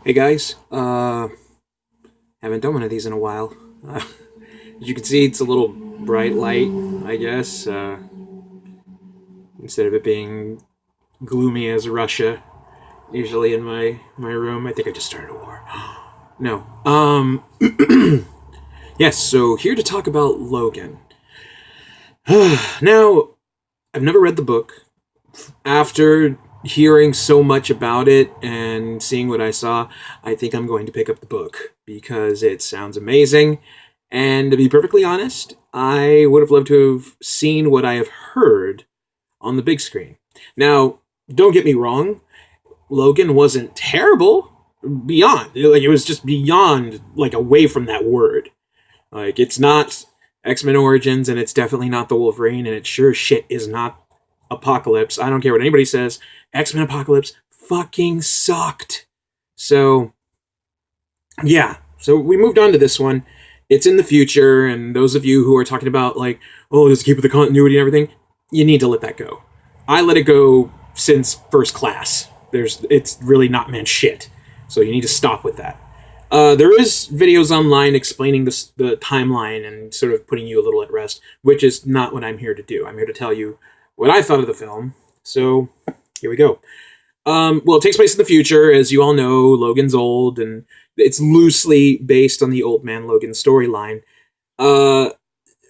Hey guys, haven't done one of these in a while. As you can see, it's a little bright light, I guess. Instead of it being gloomy as Russia, usually in my room. I think I just started a war. No. Yes. So here to talk about Logan. Now, I've never read the book. After hearing so much about it and seeing what I saw, I think I'm going to pick up the book because it sounds amazing. And to be perfectly honest, I would have loved to have seen what I have heard on the big screen. Now, don't get me wrong, Logan wasn't terrible. Beyond, like it was just beyond, like away from that word. Like it's not X-Men Origins, and it's definitely not the Wolverine, and it sure shit is not Apocalypse. I don't care what anybody says. X-Men Apocalypse fucking sucked. So, yeah. So we moved on to this one. It's in the future, and those of you who are talking about, like, oh, just keep with the continuity and everything, you need to let that go. I let it go since first class. It's really not meant shit. So you need to stop with that. There is videos online explaining the timeline and sort of putting you a little at rest, which is not what I'm here to do. I'm here to tell you what I thought of the film. So here we go. Well, it takes place in the future. As you all know, Logan's old, and it's loosely based on the Old Man Logan storyline.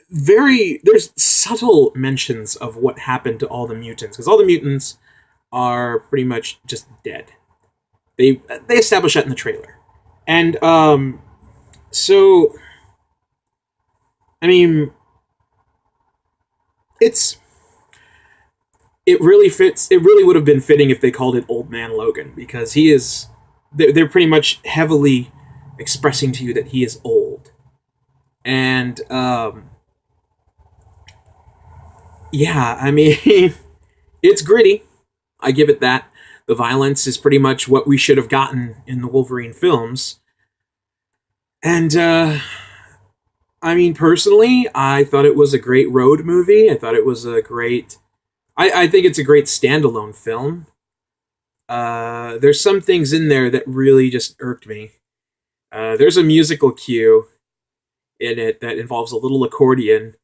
There's subtle mentions of what happened to all the mutants, because all the mutants are pretty much just dead. They establish that in the trailer. And, so, I mean, it really fits. It really would have been fitting if they called it Old Man Logan, because they're pretty much heavily expressing to you that he is old. And, yeah, I mean, it's gritty. I give it that. The violence is pretty much what we should have gotten in the Wolverine films. And, I mean, personally, I thought it was a great road movie. I thought it was a great... I think it's a great standalone film. There's some things in there that really just irked me. There's a musical cue in it that involves a little accordion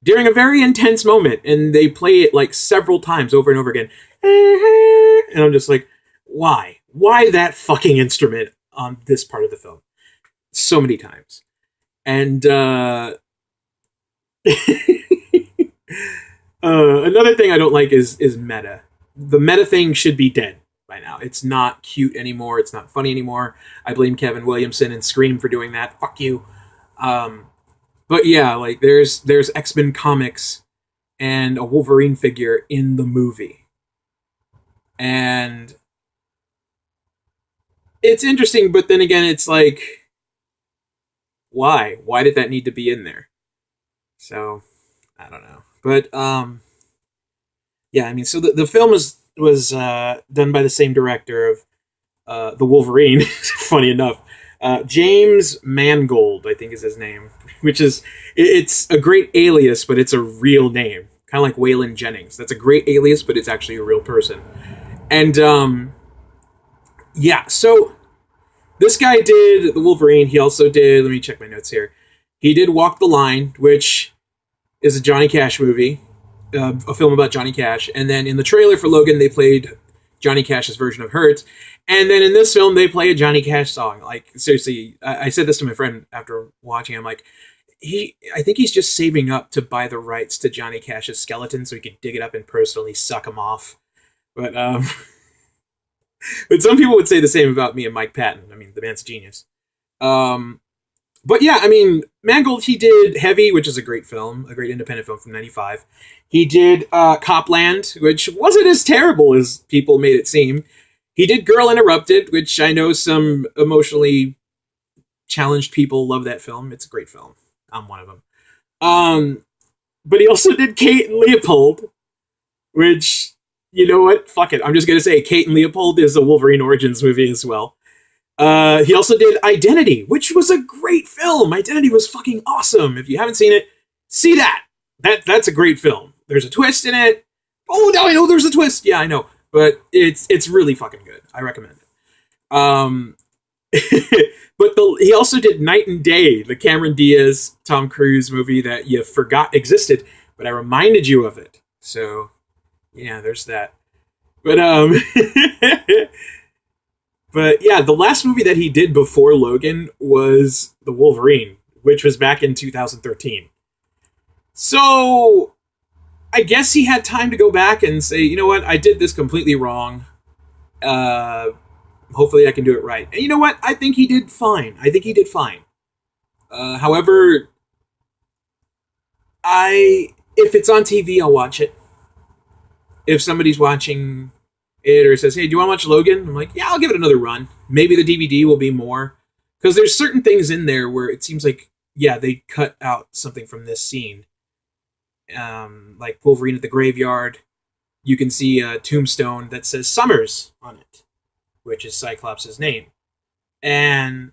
during a very intense moment, and they play it like several times over and over again. And I'm just like, why? Why that fucking instrument on this part of the film? So many times. And another thing I don't like is meta. The meta thing should be dead by now. It's not cute anymore. It's not funny anymore. I blame Kevin Williamson and Scream for doing that. Fuck you. But yeah, like there's X-Men comics and a Wolverine figure in the movie. And it's interesting, but then again, it's like, why? Why did that need to be in there? So, I don't know. But, yeah, I mean, so the film was done by the same director of the Wolverine, funny enough. James Mangold, I think is his name, which is, it's a great alias, but it's a real name. Kind of like Waylon Jennings. That's a great alias, but it's actually a real person. And, yeah, so this guy did the Wolverine. He also did, let me check my notes here. He did Walk the Line, which is a Johnny Cash movie, a film about Johnny Cash. And then in the trailer for Logan, they played Johnny Cash's version of Hurt. And then in this film, they play a Johnny Cash song. Like, seriously, I said this to my friend after watching. I'm like, I think he's just saving up to buy the rights to Johnny Cash's skeleton so he could dig it up and personally suck him off. But, but some people would say the same about me and Mike Patton. I mean, the man's a genius. But yeah, I mean, Mangold, he did Heavy, which is a great film, a great independent film from 95. He did Copland, which wasn't as terrible as people made it seem. He did Girl Interrupted, which I know some emotionally challenged people love that film. It's a great film. I'm one of them. But he also did Kate and Leopold, which, you know what? Fuck it. I'm just going to say Kate and Leopold is a Wolverine Origins movie as well. He also did Identity, which was a great film. Identity was fucking awesome. If you haven't seen it, see that. That's a great film. There's a twist in it. Oh, now I know there's a twist. Yeah, I know. But it's really fucking good. I recommend it. But he also did Night and Day, the Cameron Diaz, Tom Cruise movie that you forgot existed, but I reminded you of it. So, yeah, there's that. But, but yeah, the last movie that he did before Logan was The Wolverine, which was back in 2013. So, I guess he had time to go back and say, you know what, I did this completely wrong. Hopefully I can do it right. And you know what? I think he did fine. However, if it's on TV, I'll watch it. If somebody's watching it or says, hey, do you want to watch Logan? I'm like, yeah, I'll give it another run. Maybe the DVD will be more. Because there's certain things in there where it seems like, yeah, they cut out something from this scene. Like Wolverine at the graveyard. You can see a tombstone that says Summers on it, which is Cyclops' name. And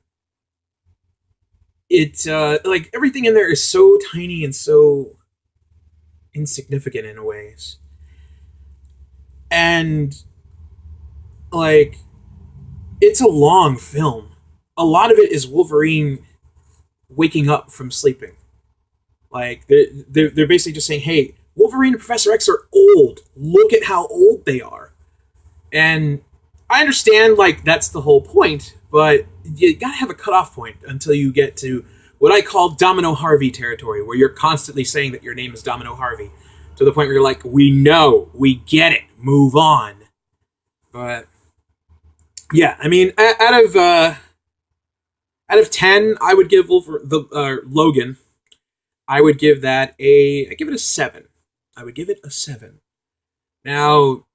it's like everything in there is so tiny and so insignificant in ways. And like it's a long film. A lot of it is Wolverine waking up from sleeping. Like they're basically just saying, hey, Wolverine and Professor X are old. Look at how old they are. And I understand, like, that's the whole point, but you gotta have a cutoff point until you get to what I call Domino Harvey territory, where you're constantly saying that your name is Domino Harvey, to the point where you're like, we know, we get it, move on. But yeah, I mean, out of 10, I would give Logan. I would give that I give it a 7. I would give it a 7. Now,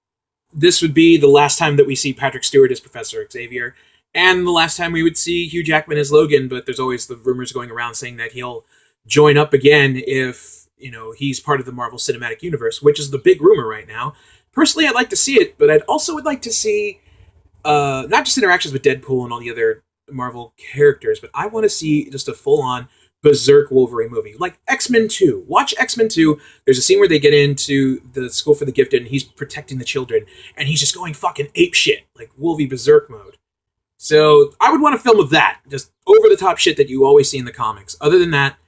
this would be the last time that we see Patrick Stewart as Professor Xavier, and the last time we would see Hugh Jackman as Logan, but there's always the rumors going around saying that he'll join up again if, you know, he's part of the Marvel Cinematic Universe, which is the big rumor right now. Personally, I'd like to see it, but I'd also would like to see not just interactions with Deadpool and all the other Marvel characters, but I want to see just a full-on Berserk Wolverine movie. Like X-Men 2. Watch X-Men 2. There's a scene where they get into the School for the Gifted and he's protecting the children and he's just going fucking apeshit, like Wolvie Berserk mode. So I would want a film of that. Just over-the-top shit that you always see in the comics. Other than that,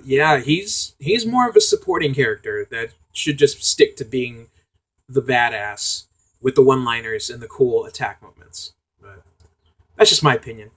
yeah, he's more of a supporting character that should just stick to being the badass with the one-liners and the cool attack moments. But that's just my opinion.